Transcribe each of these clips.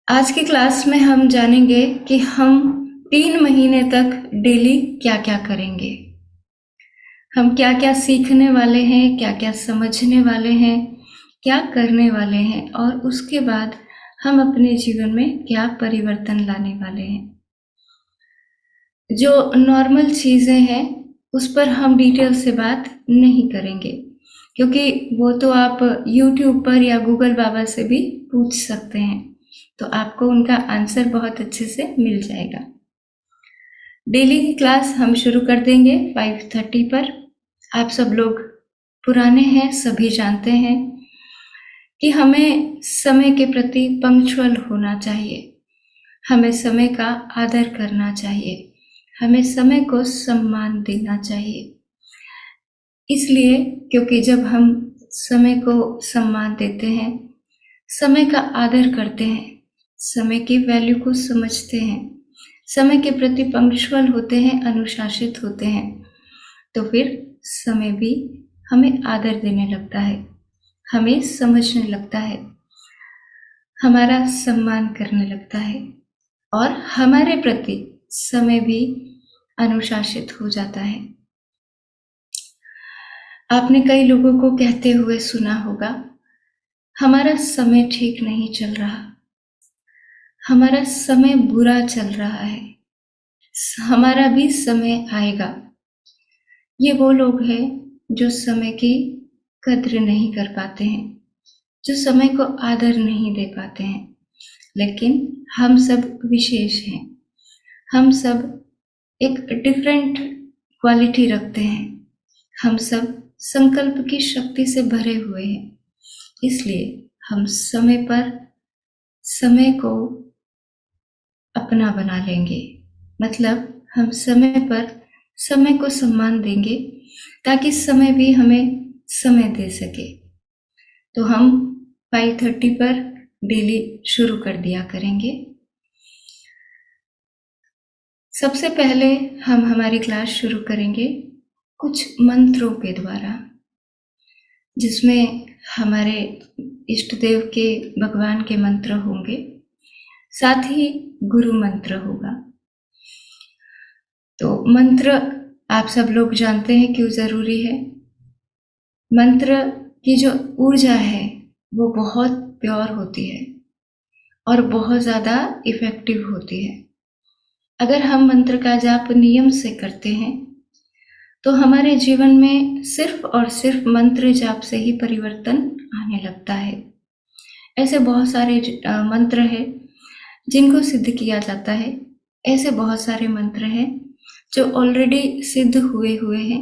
आज की क्लास में हम जानेंगे कि हम 3 महीने तक डेली क्या-क्या करेंगे। हम क्या-क्या सीखने वाले हैं, क्या-क्या समझने वाले हैं, क्या करने वाले हैं और उसके बाद हम अपने जीवन में क्या परिवर्तन लाने वाले हैं। जो नॉर्मल चीज़ें हैं, उस पर हम डिटेल से बात नहीं करेंगे, क्योंकि वो तो आप यूट्यूब पर या गूगल बाबा से भी पूछ सकते हैं, तो आपको उनका आंसर बहुत अच्छे से मिल जाएगा। डेली की क्लास हम शुरू कर देंगे 5:30 पर। आप सब लोग पुराने हैं, सभी जानते हैं कि हमें समय के प्रति पंक्चुअल होना चाहिए, हमें समय का आदर करना चाहिए, हमें समय को सम्मान देना चाहिए। इसलिए क्योंकि जब हम समय को सम्मान देते हैं, समय का आदर करते हैं, समय की वैल्यू को समझते हैं, समय के प्रति पंक्चुअल होते हैं, अनुशासित होते हैं, तो फिर समय भी हमें आदर देने लगता है, हमें समझने लगता है, हमारा सम्मान करने लगता है और हमारे प्रति समय भी अनुशासित हो जाता है। आपने कई लोगों को कहते हुए सुना होगा, हमारा समय ठीक नहीं चल रहा, हमारा समय बुरा चल रहा है, हमारा भी समय आएगा। ये वो लोग हैं जो समय की कद्र नहीं कर पाते हैं, जो समय को आदर नहीं दे पाते हैं। लेकिन हम सब विशेष हैं, हम सब एक डिफरेंट क्वालिटी रखते हैं, हम सब संकल्प की शक्ति से भरे हुए हैं। इसलिए हम समय पर समय को अपना बना लेंगे, मतलब हम समय पर समय को सम्मान देंगे ताकि समय भी हमें समय दे सके। तो हम 5:30 पर डेली शुरू कर दिया करेंगे। सबसे पहले हम हमारी क्लास शुरू करेंगे कुछ मंत्रों के द्वारा, जिसमें हमारे इष्ट देव के भगवान के मंत्र होंगे, साथ ही गुरु मंत्र होगा। तो मंत्र आप सब लोग जानते हैं क्यों जरूरी है। मंत्र की जो ऊर्जा है वो बहुत प्योर होती है और बहुत ज़्यादा इफेक्टिव होती है। अगर हम मंत्र का जाप नियम से करते हैं तो हमारे जीवन में सिर्फ और सिर्फ मंत्र जाप से ही परिवर्तन आने लगता है। ऐसे बहुत सारे मंत्र हैं जिनको सिद्ध किया जाता है, ऐसे बहुत सारे मंत्र हैं जो ऑलरेडी सिद्ध हुए हैं,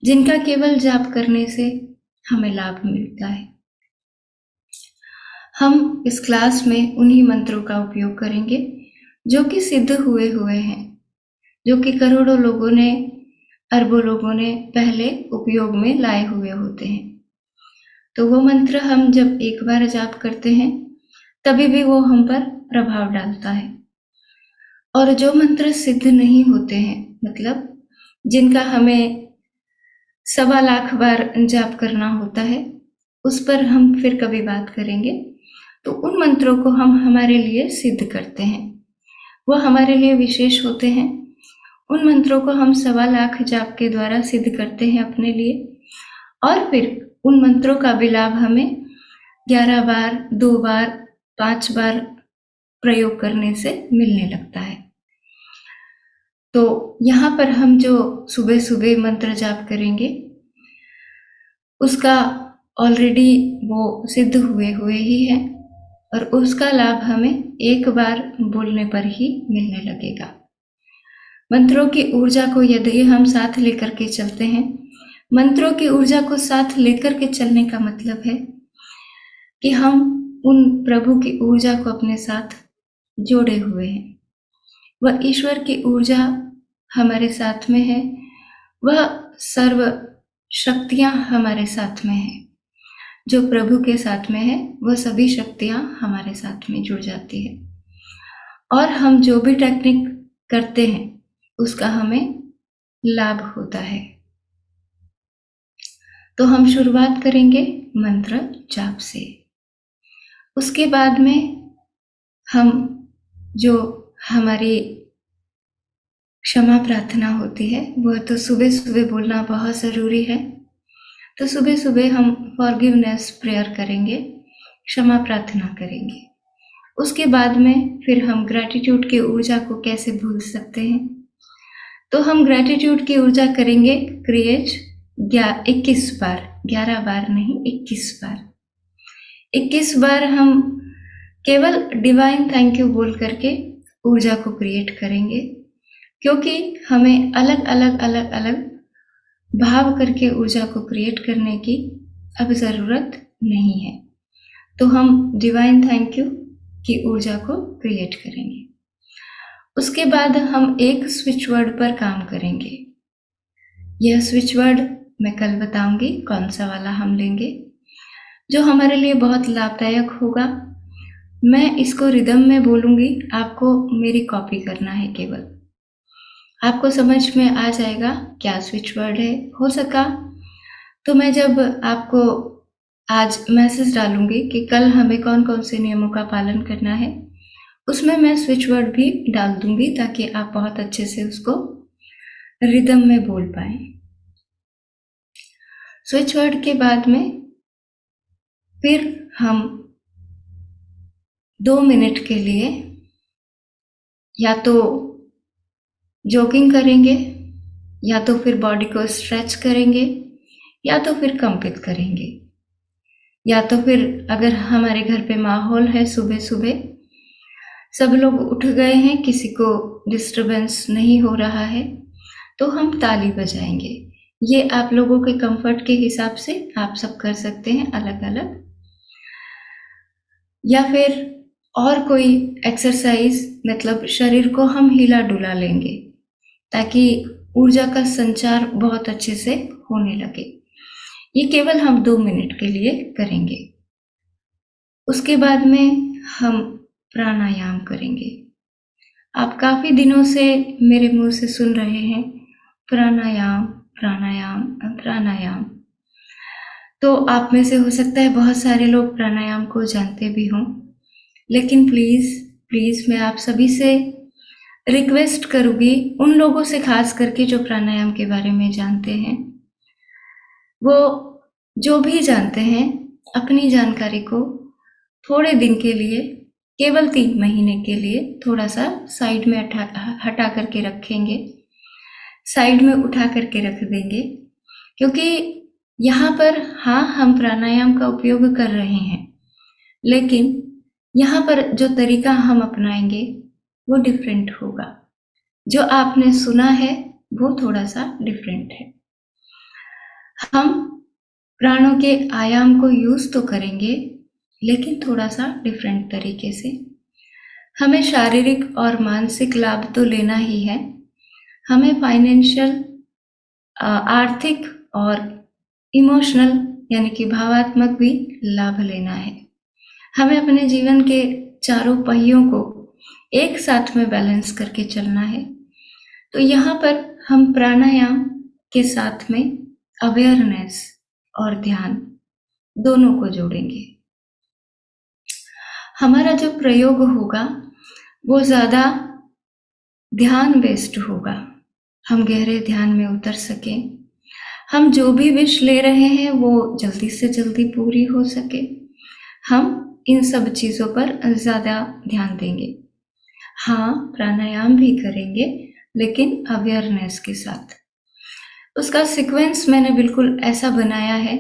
जिनका केवल जाप करने से हमें लाभ मिलता है। हम इस क्लास में उन्हीं मंत्रों का उपयोग करेंगे जो कि सिद्ध हुए हैं, जो कि करोड़ों लोगों ने, अरबों लोगों ने पहले उपयोग में लाए हुए होते हैं। तो वो मंत्र हम जब एक बार जाप करते हैं तभी भी वो हम पर प्रभाव डालता है। और जो मंत्र सिद्ध नहीं होते हैं, मतलब जिनका हमें 1.25 लाख बार जाप करना होता है, उस पर हम फिर कभी बात करेंगे। तो उन मंत्रों को हम हमारे लिए सिद्ध करते हैं, वो हमारे लिए विशेष होते हैं। उन मंत्रों को हम 1.25 लाख जाप के द्वारा सिद्ध करते हैं अपने लिए, और फिर उन मंत्रों का भी लाभ हमें 11 बार, 2 बार, 5 बार प्रयोग करने से मिलने लगता है। तो यहाँ पर हम जो सुबह सुबह मंत्र जाप करेंगे उसका ऑलरेडी वो सिद्ध हुए ही है और उसका लाभ हमें एक बार बोलने पर ही मिलने लगेगा। मंत्रों की ऊर्जा को यदि हम साथ लेकर के चलते हैं, मंत्रों की ऊर्जा को साथ लेकर के चलने का मतलब है कि हम उन प्रभु की ऊर्जा को अपने साथ जोड़े हुए हैं। वह ईश्वर की ऊर्जा हमारे साथ में है, वह सर्व शक्तियां हमारे साथ में है। जो प्रभु के साथ में है वह सभी शक्तियां हमारे साथ में जुड़ जाती है और हम जो भी टेक्निक करते हैं उसका हमें लाभ होता है। तो हम शुरुआत करेंगे मंत्र जाप से। उसके बाद में हम जो हमारी क्षमा प्रार्थना होती है वो तो सुबह सुबह बोलना बहुत ज़रूरी है। तो सुबह सुबह हम फॉरगिवनेस प्रेयर करेंगे, क्षमा प्रार्थना करेंगे। उसके बाद में फिर हम ग्रैटिट्यूड की ऊर्जा को कैसे भूल सकते हैं। तो हम ग्रैटिट्यूड की ऊर्जा करेंगे क्रिएट 21 बार, 11 बार नहीं, 21 बार। 21 बार हम केवल डिवाइन थैंक यू बोल करके ऊर्जा को क्रिएट करेंगे, क्योंकि हमें अलग अलग अलग अलग भाव करके ऊर्जा को क्रिएट करने की अब ज़रूरत नहीं है। तो हम डिवाइन थैंक यू की ऊर्जा को क्रिएट करेंगे। उसके बाद हम एक स्विच वर्ड पर काम करेंगे। यह स्विच वर्ड मैं कल बताऊंगी कौन सा वाला हम लेंगे, जो हमारे लिए बहुत लाभदायक होगा। मैं इसको रिदम में बोलूंगी, आपको मेरी कॉपी करना है। केवल आपको समझ में आ जाएगा क्या स्विच वर्ड है। हो सका तो मैं जब आपको आज मैसेज डालूंगी कि कल हमें कौन कौन से नियमों का पालन करना है, उसमें मैं स्विच वर्ड भी डाल दूंगी ताकि आप बहुत अच्छे से उसको रिदम में बोल पाए। स्विच वर्ड के बाद में फिर हम 2 मिनट के लिए या तो जॉगिंग करेंगे, या तो फिर बॉडी को स्ट्रेच करेंगे, या तो फिर कंपित करेंगे, या तो फिर अगर हमारे घर पे माहौल है सुबह सुबह सब लोग उठ गए हैं, किसी को डिस्टरबेंस नहीं हो रहा है, तो हम ताली बजाएंगे। ये आप लोगों के कंफर्ट के हिसाब से आप सब कर सकते हैं अलग अलग, या फिर और कोई एक्सरसाइज, मतलब शरीर को हम हिला डुला लेंगे ताकि ऊर्जा का संचार बहुत अच्छे से होने लगे। ये केवल हम 2 मिनट के लिए करेंगे। उसके बाद में हम प्राणायाम करेंगे। आप काफी दिनों से मेरे मुंह से सुन रहे हैं प्राणायाम प्राणायाम प्राणायाम। तो आप में से हो सकता है बहुत सारे लोग प्राणायाम को जानते भी हों, लेकिन प्लीज मैं आप सभी से रिक्वेस्ट करूंगी, उन लोगों से खास करके जो प्राणायाम के बारे में जानते हैं, वो जो भी जानते हैं अपनी जानकारी को थोड़े दिन के लिए, केवल 3 महीने के लिए थोड़ा सा साइड में हटा करके रखेंगे, साइड में उठा करके रख देंगे। क्योंकि यहाँ पर हाँ हम प्राणायाम का उपयोग कर रहे हैं, लेकिन यहाँ पर जो तरीका हम अपनाएंगे वो डिफरेंट होगा। जो आपने सुना है वो थोड़ा सा डिफरेंट है। हम प्राणों के आयाम को यूज तो करेंगे, लेकिन थोड़ा सा डिफरेंट तरीके से। हमें शारीरिक और मानसिक लाभ तो लेना ही है, हमें फाइनेंशियल, आर्थिक और इमोशनल यानी कि भावात्मक भी लाभ लेना है। हमें अपने जीवन के चारों पहियों को एक साथ में बैलेंस करके चलना है। तो यहाँ पर हम प्राणायाम के साथ में अवेयरनेस और ध्यान दोनों को जोड़ेंगे। हमारा जो प्रयोग होगा वो ज़्यादा ध्यान बेस्ड होगा, हम गहरे ध्यान में उतर सकें, हम जो भी विश ले रहे हैं वो जल्दी से जल्दी पूरी हो सके। हम इन सब चीज़ों पर ज़्यादा ध्यान देंगे। हाँ प्राणायाम भी करेंगे, लेकिन अवेयरनेस के साथ। उसका सीक्वेंस मैंने बिल्कुल ऐसा बनाया है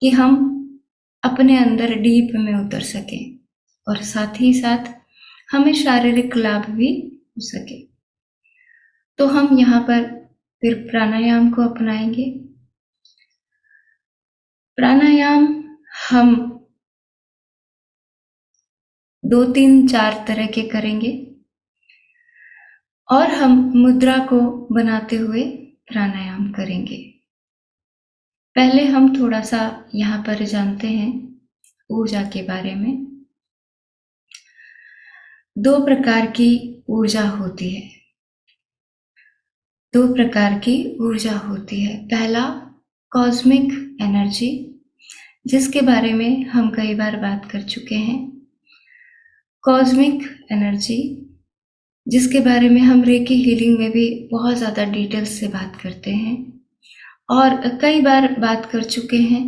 कि हम अपने अंदर डीप में उतर सके और साथ ही साथ हमें शारीरिक लाभ भी हो सके। तो हम यहाँ पर फिर प्राणायाम को अपनाएंगे। प्राणायाम हम 2, 3, 4 तरह के करेंगे और हम मुद्रा को बनाते हुए प्राणायाम करेंगे। पहले हम थोड़ा सा यहाँ पर जानते हैं ऊर्जा के बारे में। 2 प्रकार की ऊर्जा होती है, 2 प्रकार की ऊर्जा होती है। पहला कॉस्मिक एनर्जी, जिसके बारे में हम कई बार बात कर चुके हैं। कॉस्मिक एनर्जी, जिसके बारे में हम रेकी हीलिंग में भी बहुत ज़्यादा डिटेल्स से बात करते हैं और कई बार बात कर चुके हैं।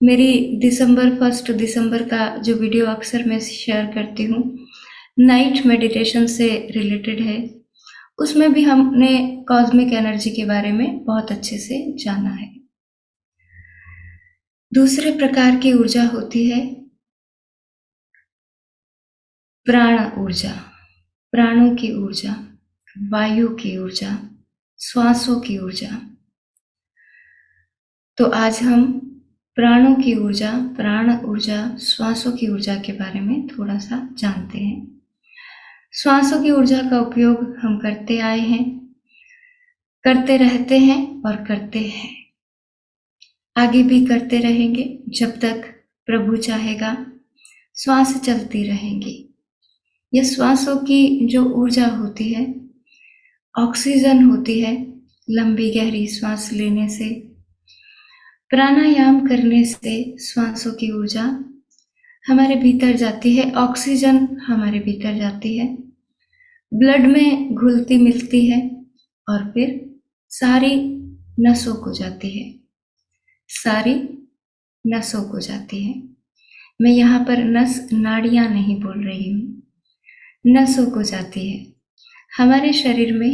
मेरी 1 दिसंबर का जो वीडियो अक्सर मैं शेयर करती हूँ, नाइट मेडिटेशन से रिलेटेड है। उसमें भी हमने कॉस्मिक एनर्जी के बारे में बहुत अच्छे से जाना है। दूसरे प्रकार की ऊर्जा होती है प्राण ऊर्जा, प्राणों की ऊर्जा, वायु की ऊर्जा, श्वासों की ऊर्जा। तो आज हम प्राणों की ऊर्जा, प्राण ऊर्जा, श्वासों की ऊर्जा के बारे में थोड़ा सा जानते हैं। श्वासों की ऊर्जा का उपयोग हम करते आए हैं, करते रहते हैं और करते हैं, आगे भी करते रहेंगे जब तक प्रभु चाहेगा। श्वास चलती रहेंगी। यह श्वासों की जो ऊर्जा होती है, ऑक्सीजन होती है। लंबी गहरी श्वास लेने से, प्राणायाम करने से श्वासों की ऊर्जा हमारे भीतर जाती है, ऑक्सीजन हमारे भीतर जाती है, ब्लड में घुलती मिलती है और फिर सारी नसों को जाती है, सारी नसों को जाती है। मैं यहाँ पर नस नाड़ियाँ नहीं बोल रही हूँ, नसों को जाती है। हमारे शरीर में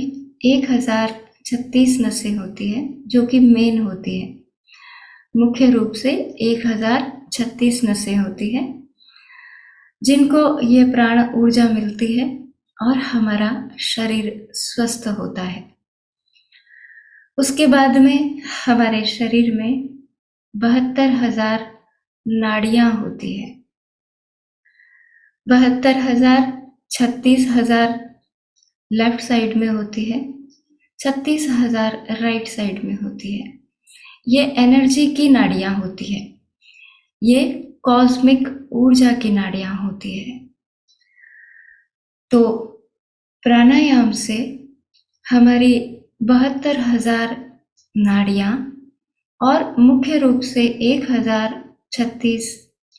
1036 नसें होती है, जो कि मेन होती है। मुख्य रूप से 1036 नसें होती है, जिनको ये प्राण ऊर्जा मिलती है और हमारा शरीर स्वस्थ होता है। उसके बाद में हमारे शरीर में 72,000 नाड़ियां होती है। 72,000, 36,000 लेफ्ट साइड में होती है, 36,000 राइट साइड में होती है। ये एनर्जी की नाड़ियां होती है, ये कॉस्मिक ऊर्जा की नाड़ियां होती है। तो प्राणायाम से हमारी 72,000 नाड़ियां और मुख्य रूप से 1036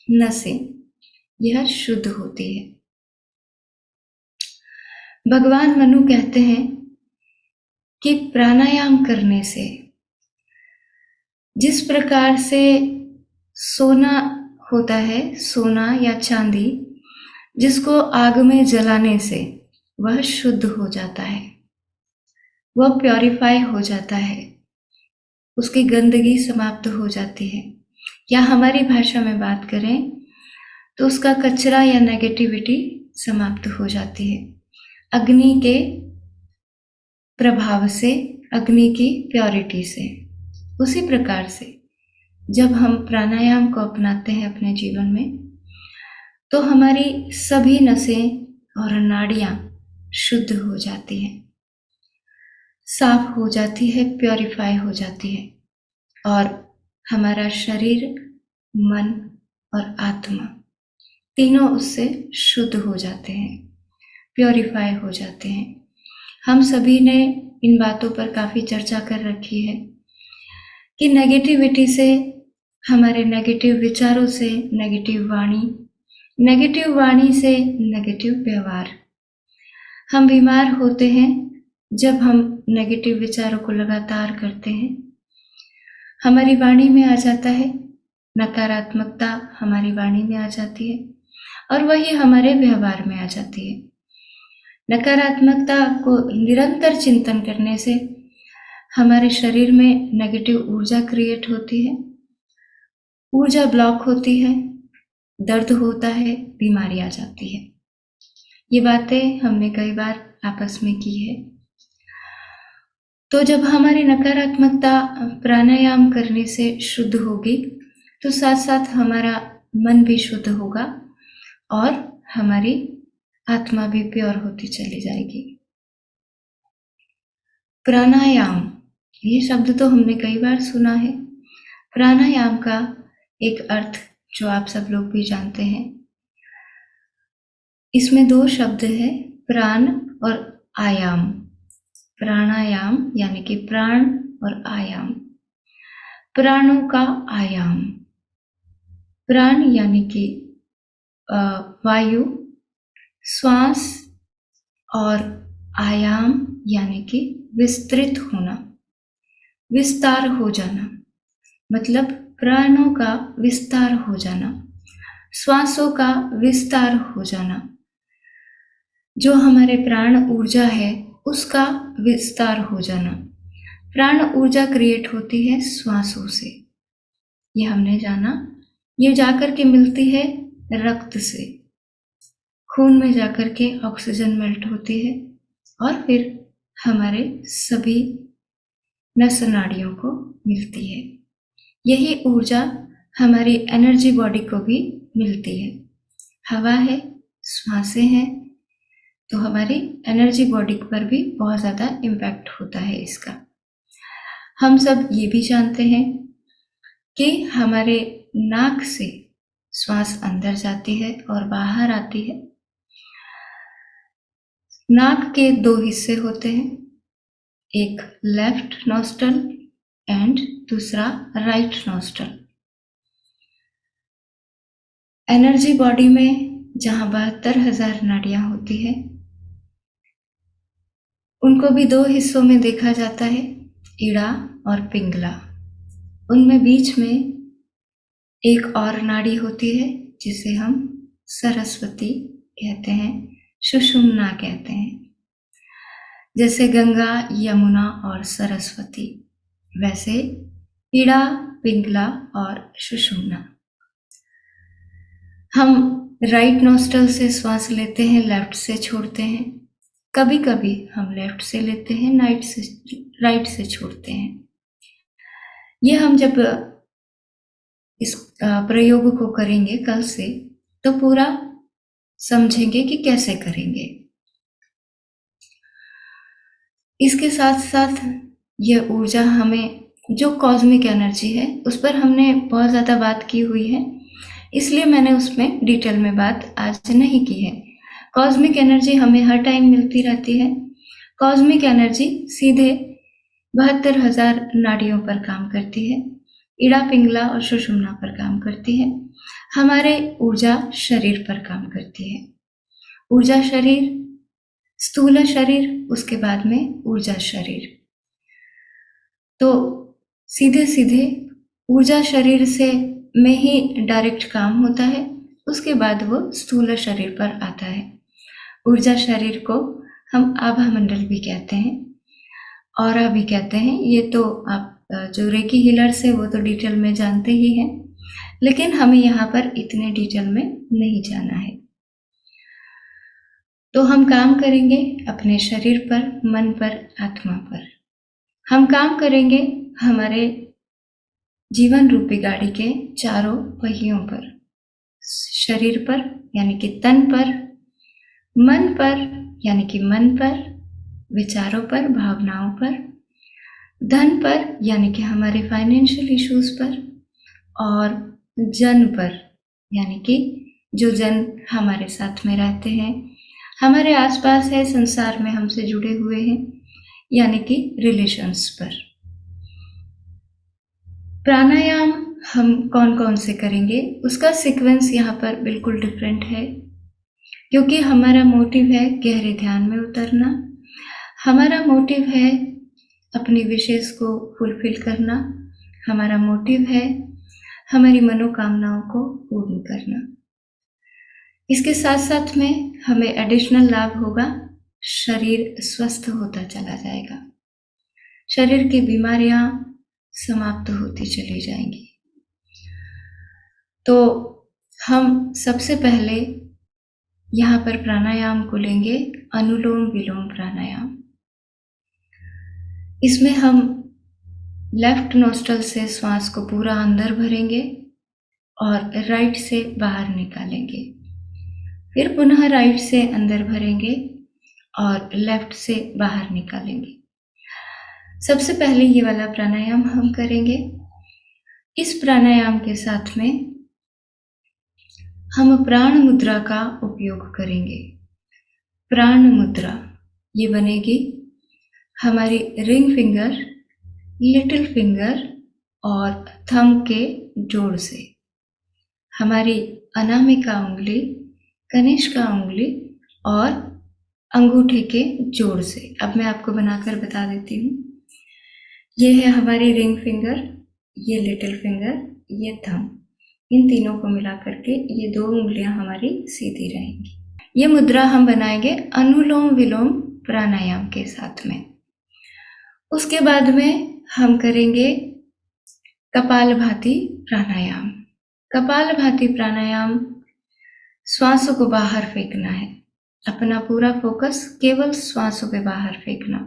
नसें यह शुद्ध होती है। भगवान मनु कहते हैं कि प्राणायाम करने से जिस प्रकार से सोना होता है, सोना या चांदी, जिसको आग में जलाने से वह शुद्ध हो जाता है, वह प्योरीफाई हो जाता है, उसकी गंदगी समाप्त हो जाती है। या हमारी भाषा में बात करें तो उसका कचरा या नेगेटिविटी समाप्त हो जाती है, अग्नि के प्रभाव से, अग्नि की प्योरिटी से। उसी प्रकार से जब हम प्राणायाम को अपनाते हैं अपने जीवन में, तो हमारी सभी नसें और नाड़ियां शुद्ध हो जाती हैं, साफ हो जाती है, प्योरीफाई हो जाती है और हमारा शरीर, मन और आत्मा तीनों उससे शुद्ध हो जाते हैं, प्योरीफाई हो जाते हैं। हम सभी ने इन बातों पर काफ़ी चर्चा कर रखी है कि नेगेटिविटी से, हमारे नेगेटिव विचारों से नेगेटिव वाणी से नेगेटिव व्यवहार, हम बीमार होते हैं जब हम नेगेटिव विचारों को लगातार करते हैं। हमारी वाणी में आ जाता है, नकारात्मकता हमारी वाणी में आ जाती है और वही हमारे व्यवहार में आ जाती है। नकारात्मकता को निरंतर चिंतन करने से हमारे शरीर में नेगेटिव ऊर्जा क्रिएट होती है, ऊर्जा ब्लॉक होती है, दर्द होता है, बीमारी आ जाती है। ये बातें हमने कई बार आपस में की है। तो जब हमारी नकारात्मकता प्राणायाम करने से शुद्ध होगी, तो साथ साथ हमारा मन भी शुद्ध होगा और हमारी आत्मा भी प्योर होती चली जाएगी। प्राणायाम, ये शब्द तो हमने कई बार सुना है। प्राणायाम का एक अर्थ जो आप सब लोग भी जानते हैं, इसमें 2 शब्द है, प्राण और आयाम। प्राणायाम यानी कि प्राण और आयाम, प्राणों का आयाम। प्राण यानी कि वायु, श्वास और आयाम यानी कि विस्तृत होना, विस्तार हो जाना, मतलब प्राणों का विस्तार हो जाना, श्वासों का विस्तार हो जाना, जो हमारे प्राण ऊर्जा है उसका विस्तार हो जाना। प्राण ऊर्जा क्रिएट होती है श्वासों से, ये हमने जाना। ये जाकर के मिलती है रक्त से, खून में जाकर के ऑक्सीजन मेल्ट होती है और फिर हमारे सभी नस नाड़ियों को मिलती है। यही ऊर्जा हमारी एनर्जी बॉडी को भी मिलती है। हवा है, श्वासें हैं, तो हमारी एनर्जी बॉडी पर भी बहुत ज़्यादा इम्पैक्ट होता है इसका। हम सब ये भी जानते हैं कि हमारे नाक से श्वास अंदर जाती है और बाहर आती है। नाक के दो हिस्से होते हैं, एक लेफ्ट नॉस्ट्रल एंड दूसरा राइट नॉस्ट्रल। एनर्जी बॉडी में जहां 72,000 नाड़ियां होती है, उनको भी दो हिस्सों में देखा जाता है, इड़ा और पिंगला। उनमें बीच में एक और नाड़ी होती है जिसे हम सरस्वती कहते हैं, सुषुम्ना कहते हैं। जैसे गंगा, यमुना और सरस्वती, वैसे इड़ा, पिंगला और सुषुम्ना। हम राइट नोस्ट्रल से श्वास लेते हैं, लेफ्ट से छोड़ते हैं। कभी कभी हम लेफ्ट से लेते हैं, राइट से छोड़ते हैं। ये हम जब इस प्रयोग को करेंगे कल से, तो पूरा समझेंगे कि कैसे करेंगे। इसके साथ साथ यह ऊर्जा हमें, जो कॉस्मिक एनर्जी है, उस पर हमने बहुत ज़्यादा बात की हुई है, इसलिए मैंने उसमें डिटेल में बात आज नहीं की है। कॉस्मिक एनर्जी हमें हर टाइम मिलती रहती है। कॉस्मिक एनर्जी सीधे 72,000 नाड़ियों पर काम करती है, इड़ा, पिंगला और सुषुम्ना पर काम करती है, हमारे ऊर्जा शरीर पर काम करती है। ऊर्जा शरीर, स्थूल शरीर, उसके बाद में ऊर्जा शरीर। तो सीधे सीधे ऊर्जा शरीर से में ही डायरेक्ट काम होता है, उसके बाद वो स्थूल शरीर पर आता है। ऊर्जा शरीर को हम आभा मंडल भी कहते हैं, ऑरा भी कहते हैं। ये तो आप जो रेकी हीलर्स है वो तो डिटेल में जानते ही हैं, लेकिन हमें यहाँ पर इतने डिटेल में नहीं जाना है। तो हम काम करेंगे अपने शरीर पर, मन पर, आत्मा पर। हम काम करेंगे हमारे जीवन रूपी गाड़ी के चारों पहियों पर, शरीर पर यानी कि तन पर, मन पर यानी कि मन पर, विचारों पर, भावनाओं पर, धन पर यानी कि हमारे फाइनेंशियल इश्यूज पर, और जन पर यानी कि जो जन हमारे साथ में रहते हैं, हमारे आसपास है, संसार में हमसे जुड़े हुए हैं, यानी कि रिलेशंस पर। प्राणायाम हम कौन कौन से करेंगे, उसका सीक्वेंस यहाँ पर बिल्कुल डिफरेंट है, क्योंकि हमारा मोटिव है गहरे ध्यान में उतरना। हमारा मोटिव है अपनी विशेष को फुलफिल करना। हमारा मोटिव है हमारी मनोकामनाओं को पूर्ण करना। इसके साथ साथ में हमें एडिशनल लाभ होगा, शरीर स्वस्थ होता चला जाएगा, शरीर की बीमारियां समाप्त होती चली जाएंगी। तो हम सबसे पहले यहाँ पर प्राणायाम को लेंगे, अनुलोम विलोम प्राणायाम। इसमें हम लेफ्ट नोस्ट्रल से श्वास को पूरा अंदर भरेंगे और राइट से बाहर निकालेंगे, फिर पुनः राइट से अंदर भरेंगे और लेफ्ट से बाहर निकालेंगे। सबसे पहले ये वाला प्राणायाम हम करेंगे। इस प्राणायाम के साथ में हम प्राण मुद्रा का उपयोग करेंगे। प्राण मुद्रा ये बनेगी हमारी रिंग फिंगर, लिटिल फिंगर और थंब के जोड़ से। हमारी अनामिका उंगली, कनिष्का उंगली और अंगूठे के जोड़ से। अब मैं आपको बनाकर बता देती हूँ। ये है हमारी रिंग फिंगर, ये लिटिल फिंगर, ये थंब। इन तीनों को मिला करके ये 2 उंगलियां हमारी सीधी रहेंगी। ये मुद्रा हम बनाएंगे अनुलोम विलोम प्राणायाम के साथ में। उसके बाद में हम करेंगे कपालभाति प्राणायाम। कपालभाति प्राणायाम श्वासों को बाहर फेंकना है। अपना पूरा फोकस केवल श्वासों पे बाहर फेंकना।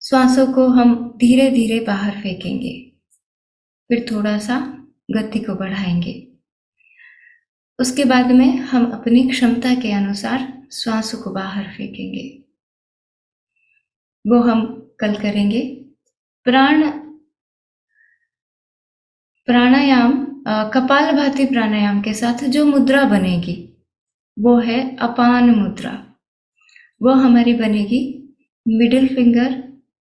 श्वासों को हम धीरे धीरे बाहर फेंकेंगे, फिर थोड़ा सा गति को बढ़ाएंगे। उसके बाद में हम अपनी क्षमता के अनुसार श्वासों को बाहर फेंकेंगे। वो हम कल करेंगे। प्राणायाम कपालभाति प्राणायाम के साथ जो मुद्रा बनेगी वो है अपान मुद्रा। वो हमारी बनेगी मिडिल फिंगर,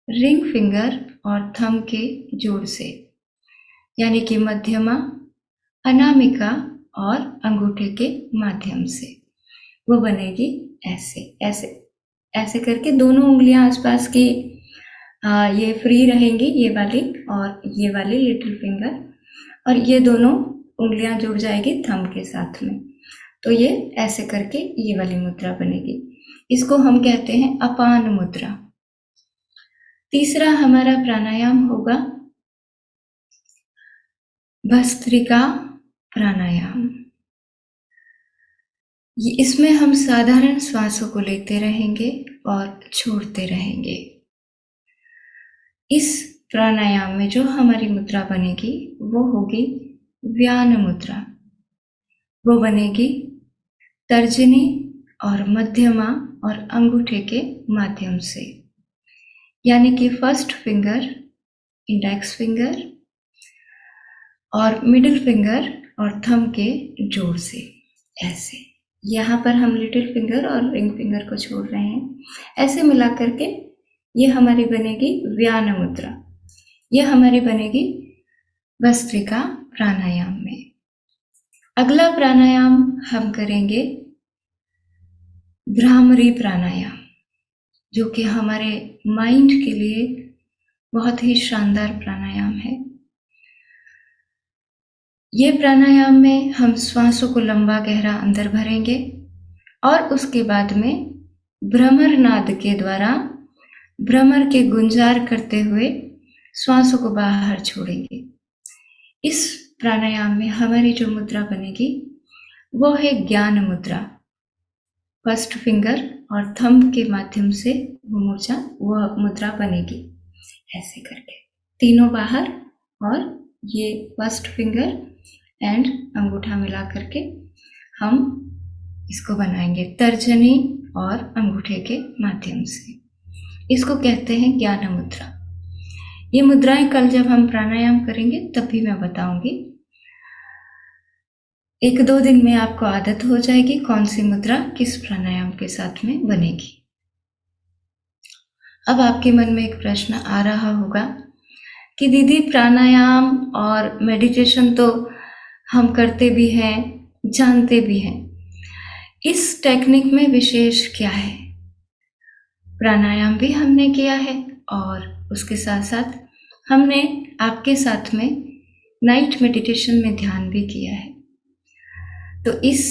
रिंग फिंगर और थंब के जोड़ से, यानी कि मध्यमा, अनामिका और अंगूठे के माध्यम से। वो बनेगी ऐसे ऐसे ऐसे करके। दोनों उंगलियां आसपास की ये फ्री रहेंगी, ये वाली और ये वाली लिटिल फिंगर, और ये दोनों उंगलियां जुड़ जाएगी थंब के साथ में। तो ये ऐसे करके ये वाली मुद्रा बनेगी। इसको हम कहते हैं अपान मुद्रा। तीसरा हमारा प्राणायाम होगा भस्त्रिका प्राणायाम। इसमें हम साधारण श्वासों को लेते रहेंगे और छोड़ते रहेंगे। इस प्राणायाम में जो हमारी मुद्रा बनेगी वो होगी व्यान मुद्रा। वो बनेगी तर्जनी और मध्यमा और अंगूठे के माध्यम से, यानी कि फर्स्ट फिंगर, इंडेक्स फिंगर और मिडिल फिंगर और थंब के जोड़ से ऐसे। यहाँ पर हम लिटिल फिंगर और रिंग फिंगर को छोड़ रहे हैं। ऐसे मिला करके ये हमारी बनेगी व्यान मुद्रा। ये हमारी बनेगी भस्त्रिका प्राणायाम में। अगला प्राणायाम हम करेंगे भ्रामरी प्राणायाम, जो कि हमारे माइंड के लिए बहुत ही शानदार प्राणायाम है। ये प्राणायाम में हम श्वासों को लंबा गहरा अंदर भरेंगे और उसके बाद में भ्रमर नाद के द्वारा भ्रमर के गुंजार करते हुए श्वासों को बाहर छोड़ेंगे। इस प्राणायाम में हमारी जो मुद्रा बनेगी वो है ज्ञान मुद्रा। फर्स्ट फिंगर और थंब के माध्यम से वो मुद्रा बनेगी ऐसे करके, तीनों बाहर और ये फर्स्ट फिंगर एंड अंगूठा मिला करके हम इसको बनाएंगे तर्जनी और अंगूठे के माध्यम से। इसको कहते हैं ज्ञान मुद्रा। ये मुद्राएं कल जब हम प्राणायाम करेंगे तब भी मैं बताऊंगी। 1-2 दिन में आपको आदत हो जाएगी कौन सी मुद्रा किस प्राणायाम के साथ में बनेगी। अब आपके मन में एक प्रश्न आ रहा होगा कि दीदी प्राणायाम और मेडिटेशन तो हम करते भी हैं, जानते भी हैं, इस टेक्निक में विशेष क्या है? प्राणायाम भी हमने किया है और उसके साथ साथ हमने आपके साथ में नाइट मेडिटेशन में ध्यान भी किया है। तो इस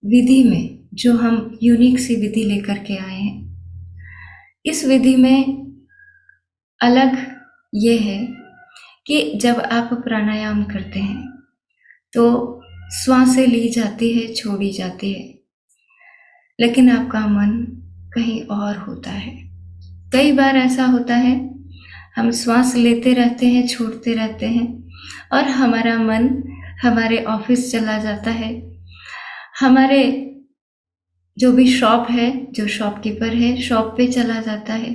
विधि में जो हम यूनिक सी विधि लेकर के आए हैं, इस विधि में अलग ये है कि जब आप प्राणायाम करते हैं तो श्वासें ली जाती है, छोड़ी जाती है, लेकिन आपका मन कहीं और होता है। कई बार ऐसा होता है हम श्वास लेते रहते हैं, छोड़ते रहते हैं और हमारा मन हमारे ऑफिस चला जाता है, हमारे जो भी शॉप है, जो शॉपकीपर है, शॉप पे चला जाता है,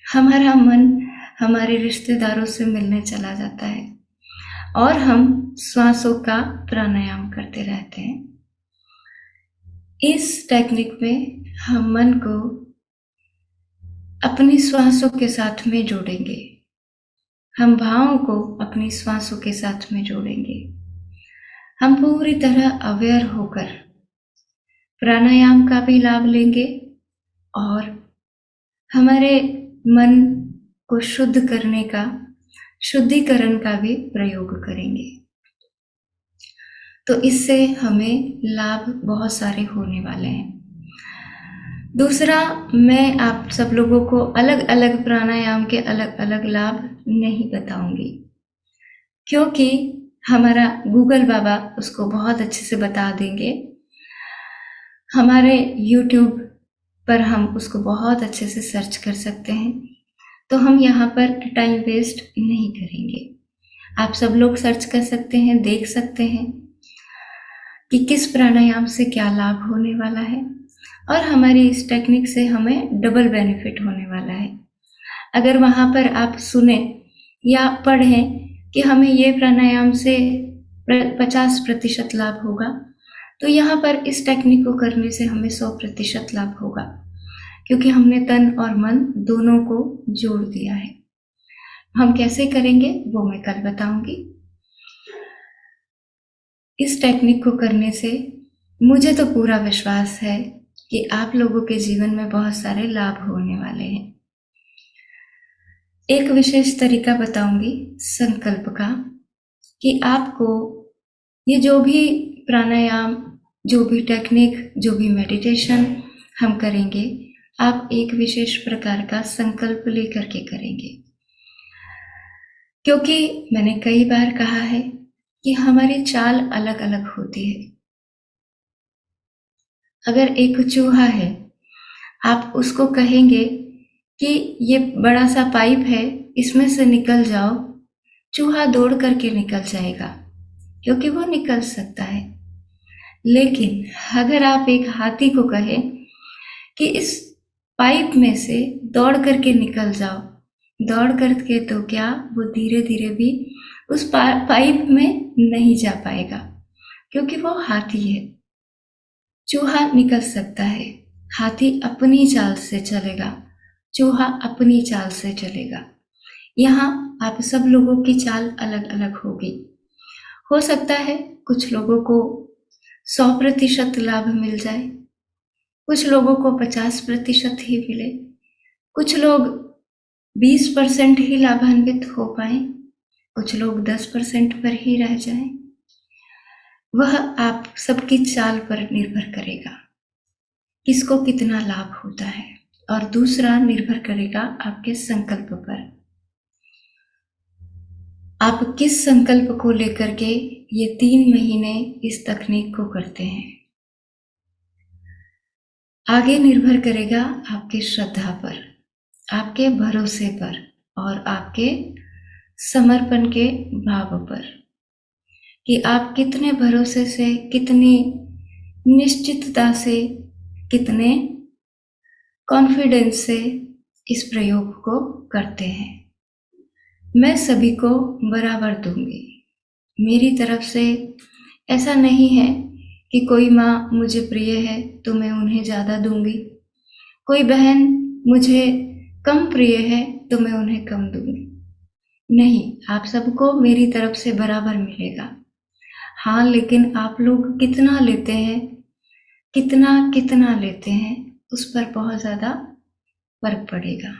हमारा मन हमारे रिश्तेदारों से मिलने चला जाता है और हम श्वासों का प्राणायाम करते रहते हैं। इस टेक्निक में हम मन को अपनी श्वासों के साथ में जोड़ेंगे, हम भावों को अपनी श्वासों के साथ में जोड़ेंगे। हम पूरी तरह अवेयर होकर प्राणायाम का भी लाभ लेंगे और हमारे मन को शुद्ध करने का, शुद्धिकरण का भी प्रयोग करेंगे। तो इससे हमें लाभ बहुत सारे होने वाले हैं। दूसरा, मैं आप सब लोगों को अलग अलग प्राणायाम के अलग अलग लाभ नहीं बताऊंगी, क्योंकि हमारा गूगल बाबा उसको बहुत अच्छे से बता देंगे। हमारे YouTube पर हम उसको बहुत अच्छे से सर्च कर सकते हैं, तो हम यहाँ पर टाइम वेस्ट नहीं करेंगे। आप सब लोग सर्च कर सकते हैं, देख सकते हैं कि किस प्राणायाम से क्या लाभ होने वाला है, और हमारी इस टेक्निक से हमें डबल बेनिफिट होने वाला है। अगर वहाँ पर आप सुने या पढ़ें कि हमें ये प्राणायाम से 50% लाभ होगा, तो यहाँ पर इस टेक्निक को करने से हमें 100% लाभ होगा, क्योंकि हमने तन और मन दोनों को जोड़ दिया है। हम कैसे करेंगे वो मैं कल बताऊंगी। इस टेक्निक को करने से मुझे तो पूरा विश्वास है कि आप लोगों के जीवन में बहुत सारे लाभ होने वाले हैं। एक विशेष तरीका बताऊंगी संकल्प का, कि आपको ये जो भी प्राणायाम, जो भी टेक्निक, जो भी मेडिटेशन हम करेंगे, आप एक विशेष प्रकार का संकल्प लेकर के करेंगे। क्योंकि मैंने कई बार कहा है कि हमारी चाल अलग अलग होती है। अगर एक चूहा है, आप उसको कहेंगे कि ये बड़ा सा पाइप है, इसमें से निकल जाओ, चूहा दौड़ करके निकल जाएगा, क्योंकि वो निकल सकता है। लेकिन अगर आप एक हाथी को कहें कि इस पाइप में से दौड़ करके निकल जाओ, दौड़ करके तो क्या, वो धीरे धीरे भी उस पाइप में नहीं जा पाएगा, क्योंकि वो हाथी है। चूहा निकल सकता है, हाथी अपनी चाल से चलेगा, चूहा अपनी चाल से चलेगा। यहाँ आप सब लोगों की चाल अलग अलग होगी। हो सकता है कुछ लोगों को 100% लाभ मिल जाए, कुछ लोगों को 50% ही मिले, कुछ लोग 20% ही लाभान्वित हो पाए, कुछ लोग 10% पर ही रह जाएं। वह आप सबकी चाल पर निर्भर करेगा, किसको कितना लाभ होता है, और दूसरा निर्भर करेगा आपके संकल्प पर। आप किस संकल्प को लेकर के ये 3 महीने इस तकनीक को करते हैं, आगे निर्भर करेगा आपके श्रद्धा पर, आपके भरोसे पर और आपके समर्पण के भाव पर, कि आप कितने भरोसे से, कितनी निश्चितता से, कितने कॉन्फिडेंस से इस प्रयोग को करते हैं। मैं सभी को बराबर दूंगी। मेरी तरफ से ऐसा नहीं है कि कोई माँ मुझे प्रिय है तो मैं उन्हें ज़्यादा दूंगी, कोई बहन मुझे कम प्रिय है तो मैं उन्हें कम दूंगी। नहीं, आप सबको मेरी तरफ से बराबर मिलेगा। हाँ, लेकिन आप लोग कितना लेते हैं, कितना लेते हैं, उस पर बहुत ज़्यादा फर्क पड़ेगा।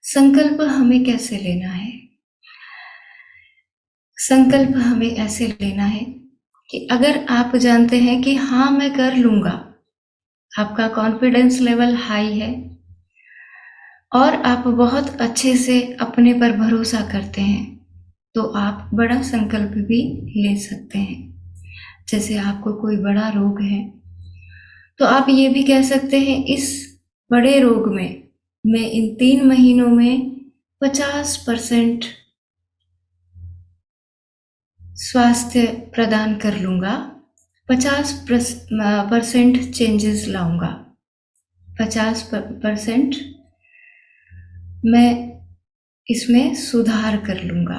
संकल्प हमें कैसे लेना है? संकल्प हमें ऐसे लेना है कि अगर आप जानते हैं कि हाँ मैं कर लूंगा, आपका कॉन्फिडेंस लेवल हाई है और आप बहुत अच्छे से अपने पर भरोसा करते हैं, तो आप बड़ा संकल्प भी ले सकते हैं। जैसे आपको कोई बड़ा रोग है, तो आप ये भी कह सकते हैं, इस बड़े रोग में मैं इन 3 महीनों में 50% स्वास्थ्य प्रदान कर लूंगा, 50% चेंजेस लाऊंगा, 50% मैं इसमें सुधार कर लूंगा।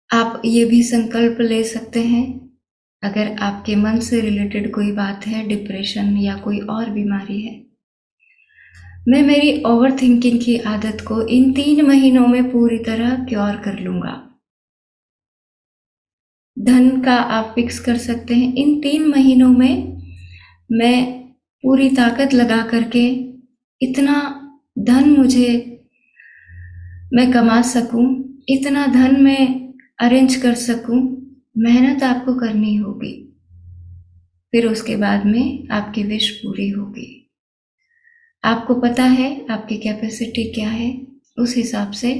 आप ये भी संकल्प ले सकते हैं, अगर आपके मन से रिलेटेड कोई बात है, डिप्रेशन या कोई और बीमारी है, मैं मेरी ओवर थिंकिंग की आदत को इन 3 महीनों में पूरी तरह क्योर कर लूंगा। धन का आप फिक्स कर सकते हैं। इन 3 महीनों में मैं पूरी ताकत लगा करके इतना धन मैं कमा सकूं, इतना धन मैं अरेंज कर सकूं, मेहनत आपको करनी होगी। फिर उसके बाद में आपकी विश पूरी होगी। आपको पता है आपकी कैपेसिटी क्या है, उस हिसाब से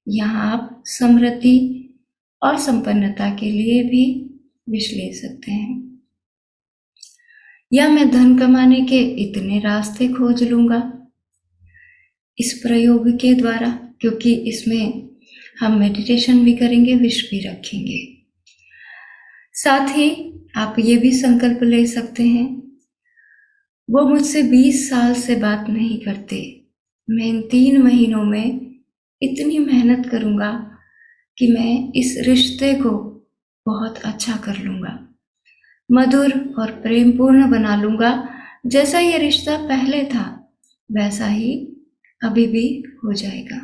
यहाँ आप समृद्धि और संपन्नता के लिए भी विश ले सकते हैं। या मैं धन कमाने के इतने रास्ते खोज लूंगा इस प्रयोग के द्वारा, क्योंकि इसमें हम मेडिटेशन भी करेंगे, विश भी रखेंगे। साथ ही आप ये भी संकल्प ले सकते हैं, वो मुझसे 20 साल से बात नहीं करते, मैं इन 3 महीनों में इतनी मेहनत करूंगा कि मैं इस रिश्ते को बहुत अच्छा कर लूंगा, मधुर और प्रेमपूर्ण बना लूंगा। जैसा ये रिश्ता पहले था वैसा ही अभी भी हो जाएगा।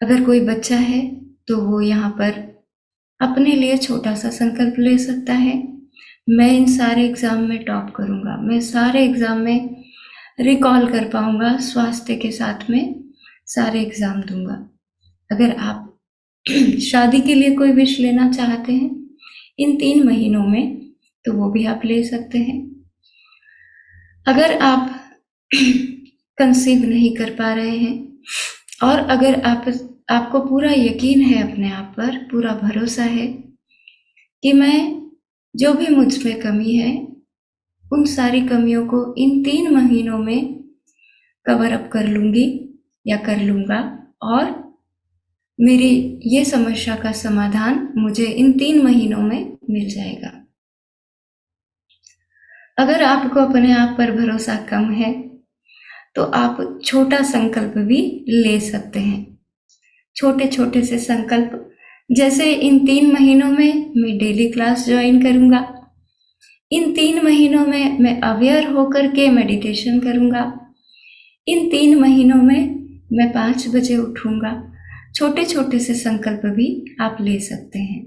अगर कोई बच्चा है तो वो यहाँ पर अपने लिए छोटा सा संकल्प ले सकता है, मैं इन सारे एग्जाम में टॉप करूंगा, मैं सारे एग्जाम में रिकॉल कर पाऊंगा, स्वास्थ्य के साथ में सारे एग्जाम दूंगा। अगर आप शादी के लिए कोई विश लेना चाहते हैं इन 3 महीनों में तो वो भी आप ले सकते हैं। अगर आप कंसीव नहीं कर पा रहे हैं और अगर आपको पूरा यकीन है अपने आप पर, पूरा भरोसा है कि मैं जो भी मुझ में कमी है उन सारी कमियों को इन 3 महीनों में कवर अप कर लूंगी या कर लूंगा और मेरी ये समस्या का समाधान मुझे इन 3 महीनों में मिल जाएगा। अगर आपको अपने आप पर भरोसा कम है तो आप छोटा संकल्प भी ले सकते हैं। छोटे छोटे से संकल्प, जैसे इन 3 महीनों में मैं डेली क्लास ज्वाइन करूंगा, इन 3 महीनों में मैं अवेयर होकर के मेडिटेशन करूंगा, इन 3 महीनों में मैं 5 बजे उठूंगा। छोटे छोटे से संकल्प भी आप ले सकते हैं।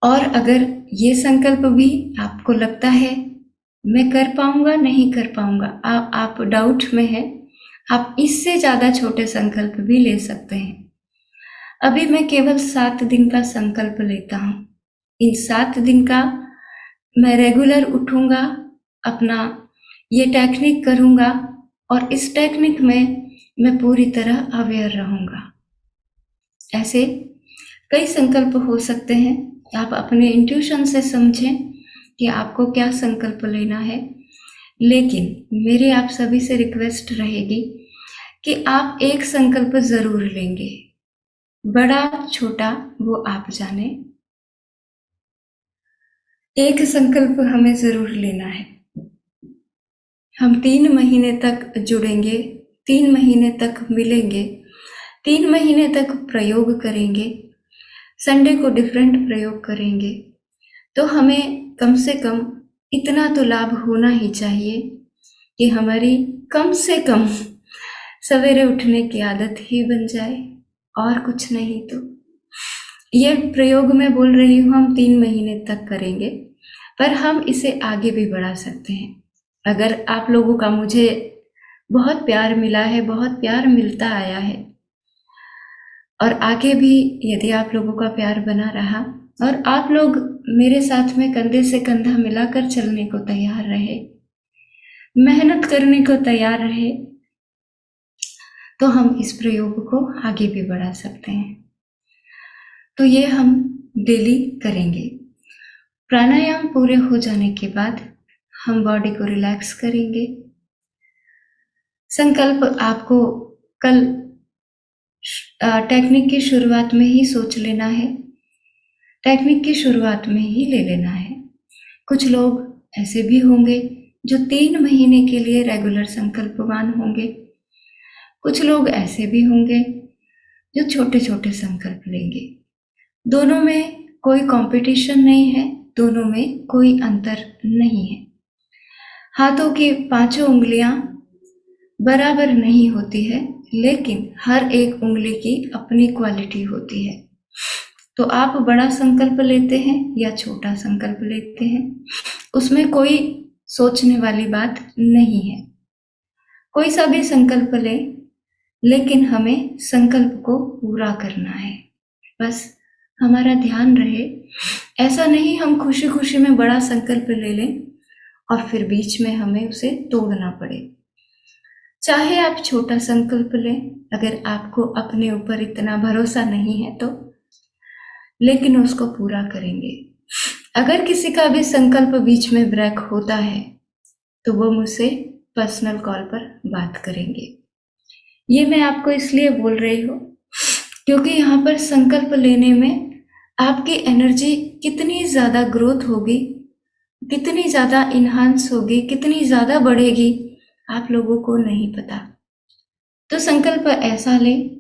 और अगर ये संकल्प भी आपको लगता है मैं कर पाऊंगा नहीं कर पाऊंगा, आप डाउट में है, आप इससे ज्यादा छोटे संकल्प भी ले सकते हैं। अभी मैं केवल 7 दिन का संकल्प लेता हूं। इन 7 दिन का मैं रेगुलर उठूंगा, अपना ये टेक्निक करूंगा और इस टेक्निक में मैं पूरी तरह अवेयर रहूंगा। ऐसे कई संकल्प हो सकते हैं। आप अपने इंट्यूशन से समझें कि आपको क्या संकल्प लेना है, लेकिन मेरी आप सभी से रिक्वेस्ट रहेगी कि आप एक संकल्प जरूर लेंगे, बड़ा छोटा वो आप जाने, एक संकल्प हमें जरूर लेना है। हम 3 महीने तक जुड़ेंगे, 3 महीने तक मिलेंगे, 3 महीने तक प्रयोग करेंगे, संडे को डिफरेंट प्रयोग करेंगे, तो हमें कम से कम इतना तो लाभ होना ही चाहिए कि हमारी कम से कम सवेरे उठने की आदत ही बन जाए, और कुछ नहीं। तो ये प्रयोग मैं बोल रही हूँ हम 3 महीने तक करेंगे, पर हम इसे आगे भी बढ़ा सकते हैं। अगर आप लोगों का मुझे बहुत प्यार मिला है, बहुत प्यार मिलता आया है, और आगे भी यदि आप लोगों का प्यार बना रहा और आप लोग मेरे साथ में कंधे से कंधा मिलाकर चलने को तैयार रहे, मेहनत करने को तैयार रहे, तो हम इस प्रयोग को आगे भी बढ़ा सकते हैं। तो ये हम डेली करेंगे। प्राणायाम पूरे हो जाने के बाद हम बॉडी को रिलैक्स करेंगे। संकल्प आपको कल टेक्निक की शुरुआत में ही सोच लेना है, टेक्निक की शुरुआत में ही ले लेना है। कुछ लोग ऐसे भी होंगे जो 3 महीने के लिए रेगुलर संकल्पवान होंगे, कुछ लोग ऐसे भी होंगे जो छोटे छोटे संकल्प लेंगे। दोनों में कोई कंपटीशन नहीं है, दोनों में कोई अंतर नहीं है। हाथों की 5 उंगलियां बराबर नहीं होती है, लेकिन हर एक उंगली की अपनी क्वालिटी होती है। तो आप बड़ा संकल्प लेते हैं या छोटा संकल्प लेते हैं, उसमें कोई सोचने वाली बात नहीं है। कोई सा भी संकल्प ले, लेकिन हमें संकल्प को पूरा करना है। बस हमारा ध्यान रहे, ऐसा नहीं हम खुशी खुशी में बड़ा संकल्प ले लें और फिर बीच में हमें उसे तोड़ना पड़े। चाहे आप छोटा संकल्प लें, अगर आपको अपने ऊपर इतना भरोसा नहीं है तो, लेकिन उसको पूरा करेंगे। अगर किसी का भी संकल्प बीच में ब्रेक होता है तो वो मुझसे पर्सनल कॉल पर बात करेंगे। ये मैं आपको इसलिए बोल रही हूँ क्योंकि यहाँ पर संकल्प लेने में आपकी एनर्जी कितनी ज़्यादा ग्रोथ होगी, कितनी ज़्यादा इन्हांस होगी, कितनी ज़्यादा बढ़ेगी, आप लोगों को नहीं पता। तो संकल्प ऐसा लें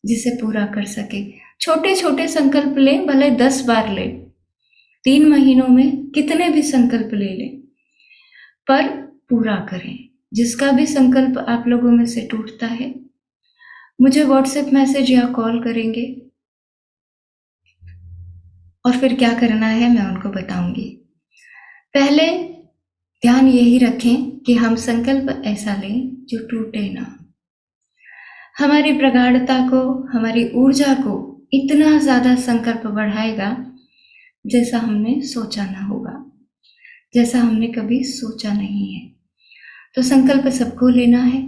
जिसे पूरा कर सके। छोटे छोटे संकल्प लें, भले 10 बार लें, 3 महीनों में कितने भी संकल्प ले लें, पर पूरा करें। जिसका भी संकल्प आप लोगों में से टूटता है, मुझे व्हाट्सएप मैसेज या कॉल करेंगे और फिर क्या करना है मैं उनको बताऊंगी। पहले ध्यान यही रखें कि हम संकल्प ऐसा लें जो टूटे ना। हमारी प्रगाढ़ता को, हमारी ऊर्जा को इतना ज़्यादा संकल्प बढ़ाएगा जैसा हमने सोचा ना होगा, जैसा हमने कभी सोचा नहीं है। तो संकल्प सबको लेना है,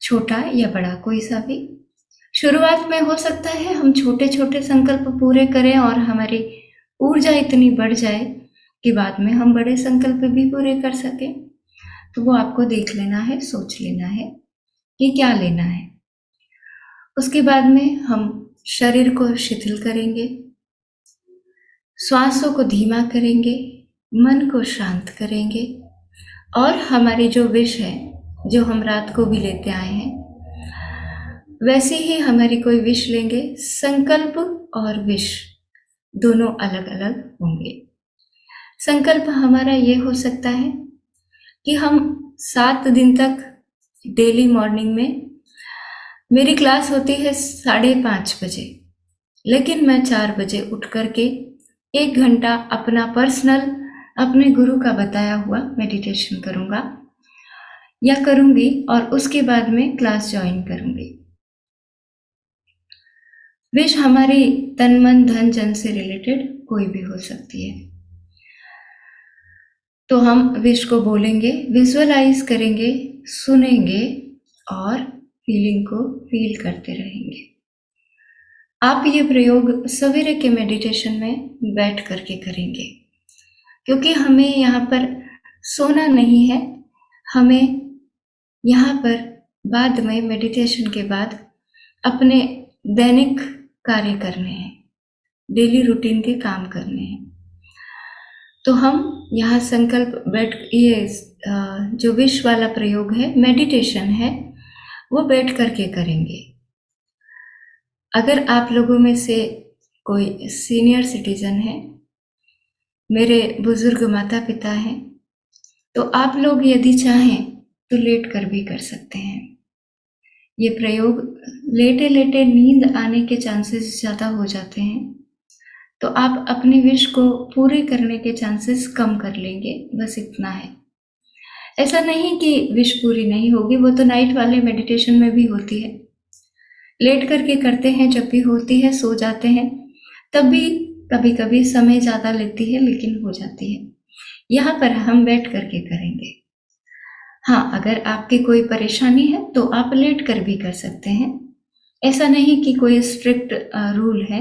छोटा या बड़ा कोई सा भी। शुरुआत में हो सकता है हम छोटे छोटे संकल्प पूरे करें और हमारी ऊर्जा इतनी बढ़ जाए कि बाद में हम बड़े संकल्प भी पूरे कर सकें। तो वो आपको देख लेना है, सोच लेना है कि क्या लेना है। उसके बाद में हम शरीर को शिथिल करेंगे, श्वासों को धीमा करेंगे, मन को शांत करेंगे और हमारी जो विश है, जो हम रात को भी लेते आए हैं, वैसे ही हमारी कोई विश लेंगे। संकल्प और विश दोनों अलग अलग होंगे। संकल्प हमारा ये हो सकता है कि हम 7 दिन तक डेली मॉर्निंग में, मेरी क्लास होती है 5:30 बजे, लेकिन मैं 4 बजे उठ करके 1 घंटा अपना पर्सनल, अपने गुरु का बताया हुआ मेडिटेशन करूँगा या करूँगी और उसके बाद में क्लास ज्वाइन करूँगी। विश हमारी तन मन धन जन से रिलेटेड कोई भी हो सकती है। तो हम विश को बोलेंगे, विजुअलाइज करेंगे, सुनेंगे और फीलिंग को फील करते रहेंगे। आप ये प्रयोग सवेरे के मेडिटेशन में बैठ करके करेंगे, क्योंकि हमें यहाँ पर सोना नहीं है। हमें यहाँ पर बाद में मेडिटेशन के बाद अपने दैनिक कार्य करने हैं, डेली रूटीन के काम करने हैं। तो हम यहाँ संकल्प बैठ, ये जो विश वाला प्रयोग है, मेडिटेशन है, वो बैठ करके करेंगे। अगर आप लोगों में से कोई सीनियर सिटीजन है, मेरे बुजुर्ग माता पिता हैं, तो आप लोग यदि चाहें तो लेट कर भी कर सकते हैं। ये प्रयोग लेटे लेटे नींद आने के चांसेस ज़्यादा हो जाते हैं, तो आप अपनी विश को पूरे करने के चांसेस कम कर लेंगे, बस इतना है। ऐसा नहीं कि विश पूरी नहीं होगी, वो तो नाइट वाले मेडिटेशन में भी होती है। लेट करके करते हैं, जब भी होती है सो जाते हैं, तब भी कभी कभी समय ज़्यादा लेती है लेकिन हो जाती है। यहाँ पर हम बैठ करके करेंगे। हाँ, अगर आपकी कोई परेशानी है तो आप लेट कर भी कर सकते हैं। ऐसा नहीं कि कोई स्ट्रिक्ट रूल है,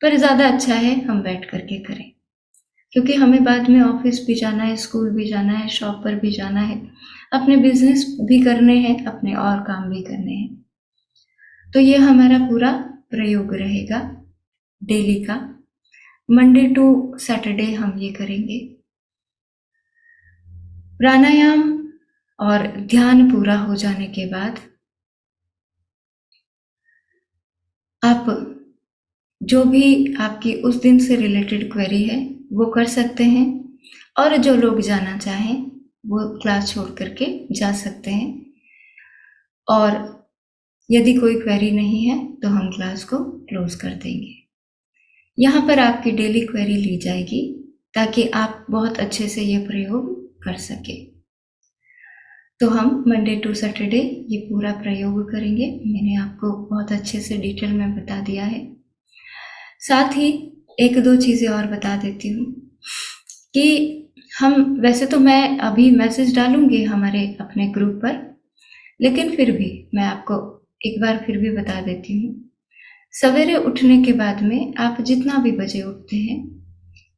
पर ज़्यादा अच्छा है हम बैठ करके करें, क्योंकि हमें बाद में ऑफिस भी जाना है, स्कूल भी जाना है, शॉप पर भी जाना है, अपने बिजनेस भी करने हैं, अपने और काम भी करने हैं। तो ये हमारा पूरा प्रयोग रहेगा डेली का। मंडे टू सैटरडे हम ये करेंगे। प्राणायाम और ध्यान पूरा हो जाने के बाद आप जो भी आपकी उस दिन से रिलेटेड क्वेरी है वो कर सकते हैं, और जो लोग जाना चाहें वो क्लास छोड़ करके जा सकते हैं। और यदि कोई क्वेरी नहीं है तो हम क्लास को क्लोज कर देंगे। यहाँ पर आपकी डेली क्वेरी ली जाएगी ताकि आप बहुत अच्छे से ये प्रयोग कर सके। तो हम मंडे टू सैटरडे ये पूरा प्रयोग करेंगे। मैंने आपको बहुत अच्छे से डिटेल में बता दिया है। साथ ही एक दो चीज़ें और बता देती हूँ कि हम वैसे तो मैं अभी मैसेज डालूंगी हमारे अपने ग्रुप पर, लेकिन फिर भी मैं आपको एक बार फिर भी बता देती हूँ। सवेरे उठने के बाद में आप जितना भी बजे उठते हैं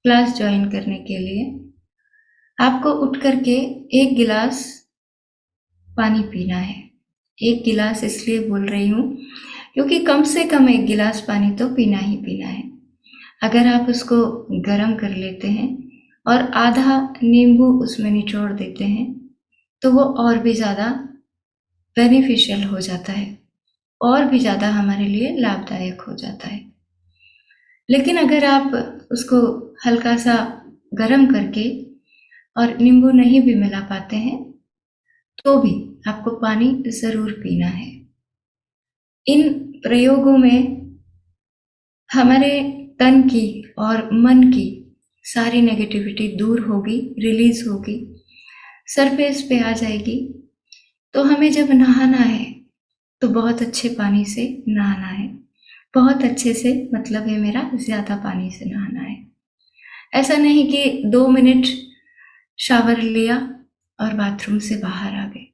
क्लास ज्वाइन करने के लिए, आपको उठ करके 1 गिलास पानी पीना है। 1 गिलास इसलिए बोल रही हूँ क्योंकि कम से कम 1 गिलास पानी तो पीना ही पीना है। अगर आप उसको गर्म कर लेते हैं और आधा नींबू उसमें निचोड़ देते हैं तो वो और भी ज़्यादा बेनिफिशियल हो जाता है, और भी ज़्यादा हमारे लिए लाभदायक हो जाता है। लेकिन अगर आप उसको हल्का सा गर्म करके और नींबू नहीं भी मिला पाते हैं तो भी आपको पानी ज़रूर पीना है। इन प्रयोगों में हमारे तन की और मन की सारी नेगेटिविटी दूर होगी, रिलीज होगी, सरफेस पे आ जाएगी। तो हमें जब नहाना है तो बहुत अच्छे पानी से नहाना है। बहुत अच्छे से मतलब है मेरा ज़्यादा पानी से नहाना है। ऐसा नहीं कि 2 मिनट शावर लिया और बाथरूम से बाहर आ गए।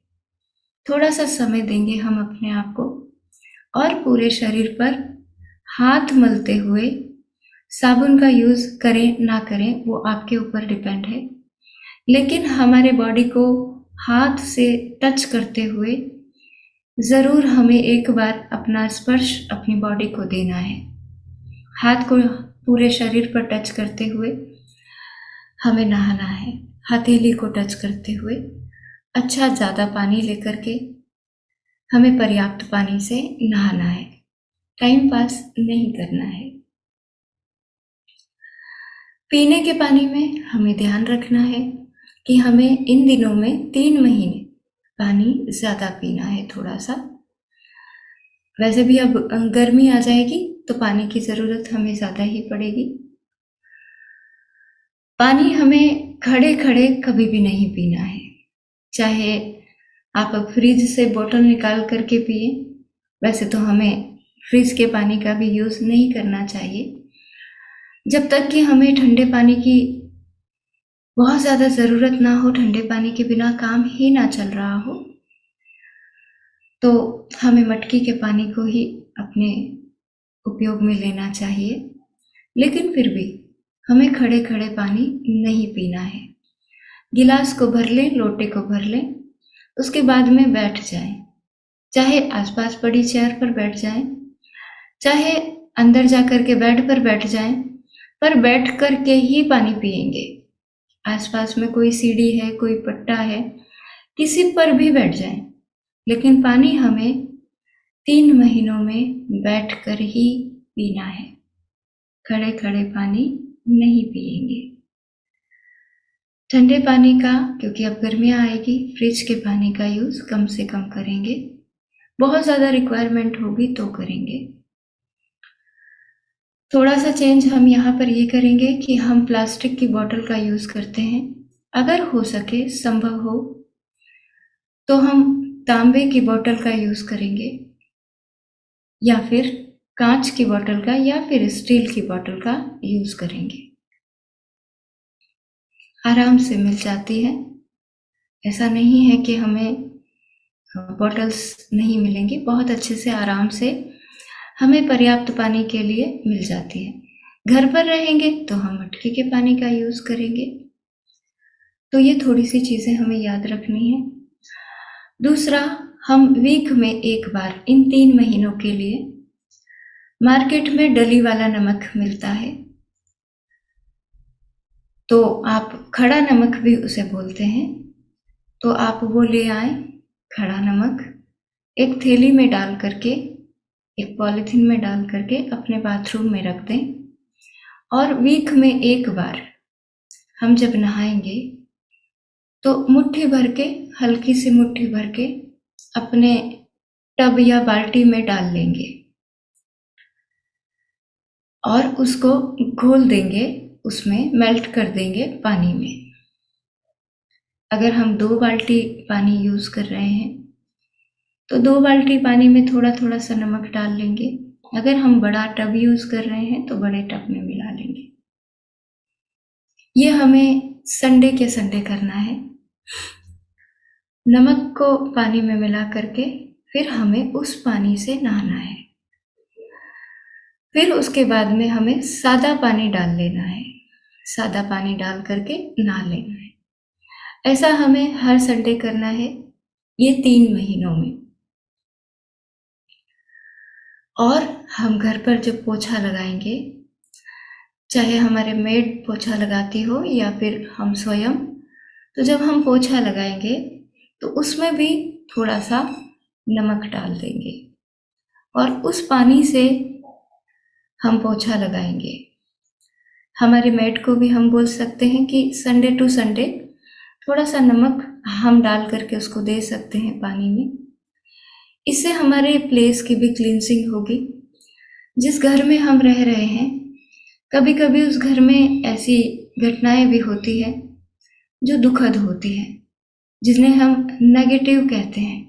थोड़ा सा समय देंगे हम अपने आप को और पूरे शरीर पर हाथ मलते हुए, साबुन का यूज़ करें ना करें वो आपके ऊपर डिपेंड है, लेकिन हमारे बॉडी को हाथ से टच करते हुए ज़रूर हमें एक बार अपना स्पर्श अपनी बॉडी को देना है। हाथ को पूरे शरीर पर टच करते हुए हमें नहाना है। हथेली को टच करते हुए अच्छा ज़्यादा पानी लेकर के हमें पर्याप्त पानी से नहाना है। टाइम पास नहीं करना है। पीने के पानी में हमें ध्यान रखना है कि हमें इन दिनों में 3 महीने पानी ज़्यादा पीना है थोड़ा सा। वैसे भी अब गर्मी आ जाएगी तो पानी की ज़रूरत हमें ज़्यादा ही पड़ेगी। पानी हमें खड़े खड़े कभी भी नहीं पीना है। चाहे आप फ्रिज से बोतल निकाल करके पिए, वैसे तो हमें फ्रिज के पानी का भी यूज़ नहीं करना चाहिए। जब तक कि हमें ठंडे पानी की बहुत ज़्यादा ज़रूरत ना हो, ठंडे पानी के बिना काम ही ना चल रहा हो, तो हमें मटकी के पानी को ही अपने उपयोग में लेना चाहिए। लेकिन फिर भी हमें खड़े खड़े पानी नहीं पीना है। गिलास को भर लें, लोटे को भर लें, उसके बाद में बैठ जाएं। चाहे आसपास पड़ी चेयर पर बैठ जाएं, चाहे अंदर जाकर के बेड पर बैठ जाएं, पर बैठ कर के ही पानी पिएंगे। आसपास में कोई सीढ़ी है, कोई पट्टा है, किसी पर भी बैठ जाएं, लेकिन पानी हमें 3 महीनों में बैठ कर ही पीना है। खड़े खड़े पानी नहीं पिएंगे। ठंडे पानी का, क्योंकि अब गर्मियाँ आएगी, फ्रिज के पानी का यूज़ कम से कम करेंगे। बहुत ज़्यादा रिक्वायरमेंट होगी तो करेंगे। थोड़ा सा चेंज हम यहाँ पर ये करेंगे कि हम प्लास्टिक की बोतल का यूज़ करते हैं। अगर हो सके, संभव हो, तो हम तांबे की बोतल का यूज़ करेंगे, या फिर कांच की बोतल का, या फिर स्टील की बोतल का यूज़ करेंगे। आराम से मिल जाती है। ऐसा नहीं है कि हमें बॉटल्स नहीं मिलेंगी। बहुत अच्छे से आराम से हमें पर्याप्त पानी के लिए मिल जाती है। घर पर रहेंगे तो हम मटके के पानी का यूज़ करेंगे। तो ये थोड़ी सी चीज़ें हमें याद रखनी है। दूसरा, हम वीक में एक बार इन 3 महीनों के लिए, मार्केट में डली वाला नमक मिलता है, तो आप खड़ा नमक भी उसे बोलते हैं, तो आप वो ले आए। खड़ा नमक एक थैली में डाल करके, एक पॉलीथीन में डाल करके अपने बाथरूम में रख दें, और वीक में एक बार हम जब नहाएंगे तो मुट्ठी भर के, हल्की सी मुट्ठी भर के अपने टब या बाल्टी में डाल लेंगे। और उसको घोल देंगे, उसमें मेल्ट कर देंगे पानी में। अगर हम 2 बाल्टी पानी यूज़ कर रहे हैं तो 2 बाल्टी पानी में थोड़ा-थोड़ा सा नमक डाल लेंगे। अगर हम बड़ा टब यूज़ कर रहे हैं तो बड़े टब में मिला लेंगे। ये हमें संडे के संडे करना है। नमक को पानी में मिला करके फिर हमें उस पानी से नहाना है। फिर उसके बाद में हमें सादा पानी डाल लेना है। सादा पानी डाल करके नहा लेना है। ऐसा हमें हर संडे करना है, ये 3 महीनों में। और हम घर पर जब पोछा लगाएंगे, चाहे हमारे मेड पोछा लगाती हो या फिर हम स्वयं, तो जब हम पोछा लगाएंगे तो उसमें भी थोड़ा सा नमक डाल देंगे और उस पानी से हम पोछा लगाएंगे। हमारे मेड को भी हम बोल सकते हैं कि संडे टू संडे थोड़ा सा नमक हम डाल करके उसको दे सकते हैं पानी में। इससे हमारे प्लेस की भी क्लींजिंग होगी। जिस घर में हम रह रहे हैं, कभी कभी उस घर में ऐसी घटनाएं भी होती है जो दुखद होती है, जिन्हें हम नेगेटिव कहते हैं,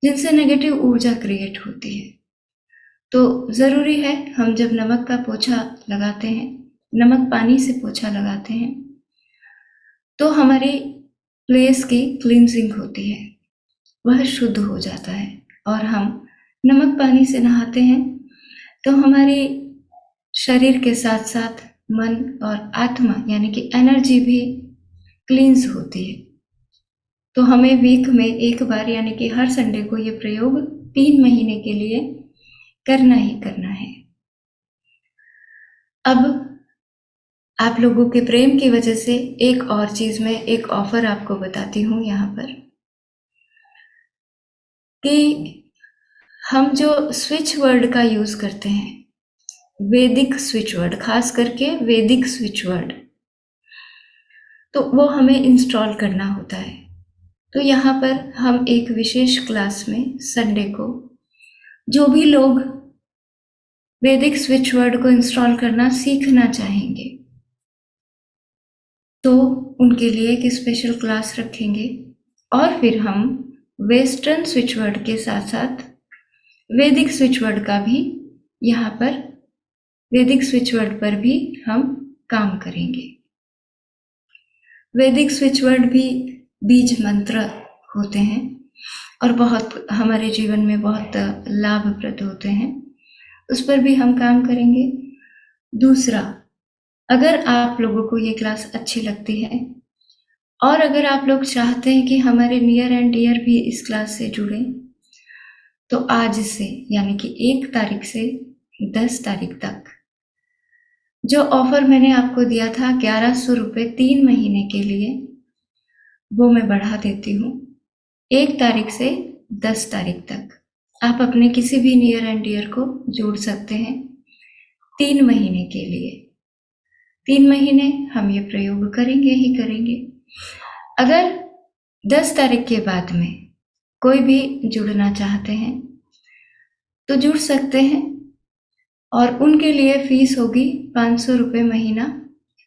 जिनसे नेगेटिव ऊर्जा क्रिएट होती है। तो ज़रूरी है हम जब नमक का पोछा लगाते हैं, नमक पानी से पोछा लगाते हैं, तो हमारी प्लेस की क्लींजिंग होती है, वह शुद्ध हो जाता है। और हम नमक पानी से नहाते हैं तो हमारी शरीर के साथ साथ मन और आत्मा यानी कि एनर्जी भी क्लींस होती है। तो हमें वीक में एक बार यानी कि हर संडे को ये प्रयोग 3 महीने के लिए करना ही करना है। अब आप लोगों के प्रेम की वजह से एक और चीज में एक ऑफर आपको बताती हूँ यहाँ पर, कि हम जो स्विच वर्ड का यूज करते हैं, वैदिक स्विच वर्ड, खास करके वैदिक स्विच वर्ड, तो वो हमें इंस्टॉल करना होता है। तो यहाँ पर हम एक विशेष क्लास में संडे को जो भी लोग वैदिक स्विच वर्ड को इंस्टॉल करना सीखना चाहेंगे, तो उनके लिए एक स्पेशल क्लास रखेंगे। और फिर हम वेस्टर्न स्विच वर्ड के साथ साथ वैदिक स्विच वर्ड का भी यहाँ पर, वैदिक स्विच वर्ड पर भी हम काम करेंगे। वैदिक स्विच वर्ड भी बीज मंत्र होते हैं और बहुत हमारे जीवन में बहुत लाभप्रद होते हैं, उस पर भी हम काम करेंगे। दूसरा, अगर आप लोगों को ये क्लास अच्छी लगती है और अगर आप लोग चाहते हैं कि हमारे नियर एंड डियर भी इस क्लास से जुड़ें, तो आज से यानी कि 1 तारीख से 10 तारीख तक जो ऑफर मैंने आपको दिया था 1100 रुपये 3 महीने के लिए, वो मैं बढ़ा देती हूँ। 1 तारीख से 10 तारीख तक आप अपने किसी भी नियर एंड डियर को जोड़ सकते हैं 3 महीने के लिए। 3 महीने हम ये प्रयोग करेंगे ही करेंगे। अगर 10 तारीख के बाद में कोई भी जुड़ना चाहते हैं तो जुड़ सकते हैं, और उनके लिए फीस होगी 500 रुपये महीना,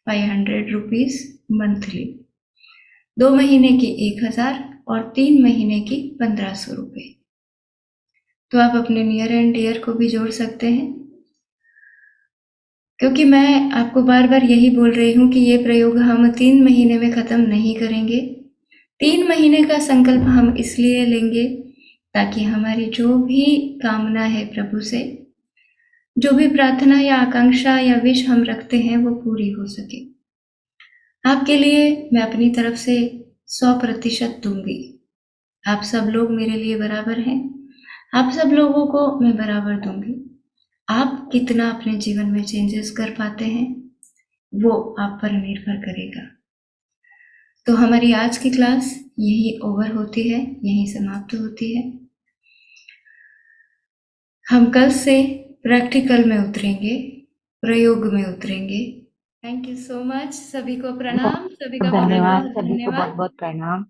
500 रुपीज़ मंथली। 2 महीने की 1000 और 3 महीने की 1500 रुपये। तो आप अपने नियर एंड डियर को भी जोड़ सकते हैं, क्योंकि मैं आपको बार बार यही बोल रही हूँ कि ये प्रयोग हम 3 महीने में ख़त्म नहीं करेंगे। 3 महीने का संकल्प हम इसलिए लेंगे ताकि हमारी जो भी कामना है प्रभु से, जो भी प्रार्थना या आकांक्षा या विश हम रखते हैं, वो पूरी हो सके। आपके लिए मैं अपनी तरफ से 100% दूंगी। आप सब लोग मेरे लिए बराबर हैं, आप सब लोगों को मैं बराबर दूंगी। आप कितना अपने जीवन में चेंजेस कर पाते हैं, वो आप पर निर्भर करेगा। तो हमारी आज की क्लास यही ओवर होती है, यही समाप्त होती है। हम कल से प्रैक्टिकल में उतरेंगे, प्रयोग में उतरेंगे। Thank you so much. सभी को प्रणाम, सभी का बहुत धन्यवाद, बहुत सभी को बहुत धन्यवाद। बहुत प्रणाम।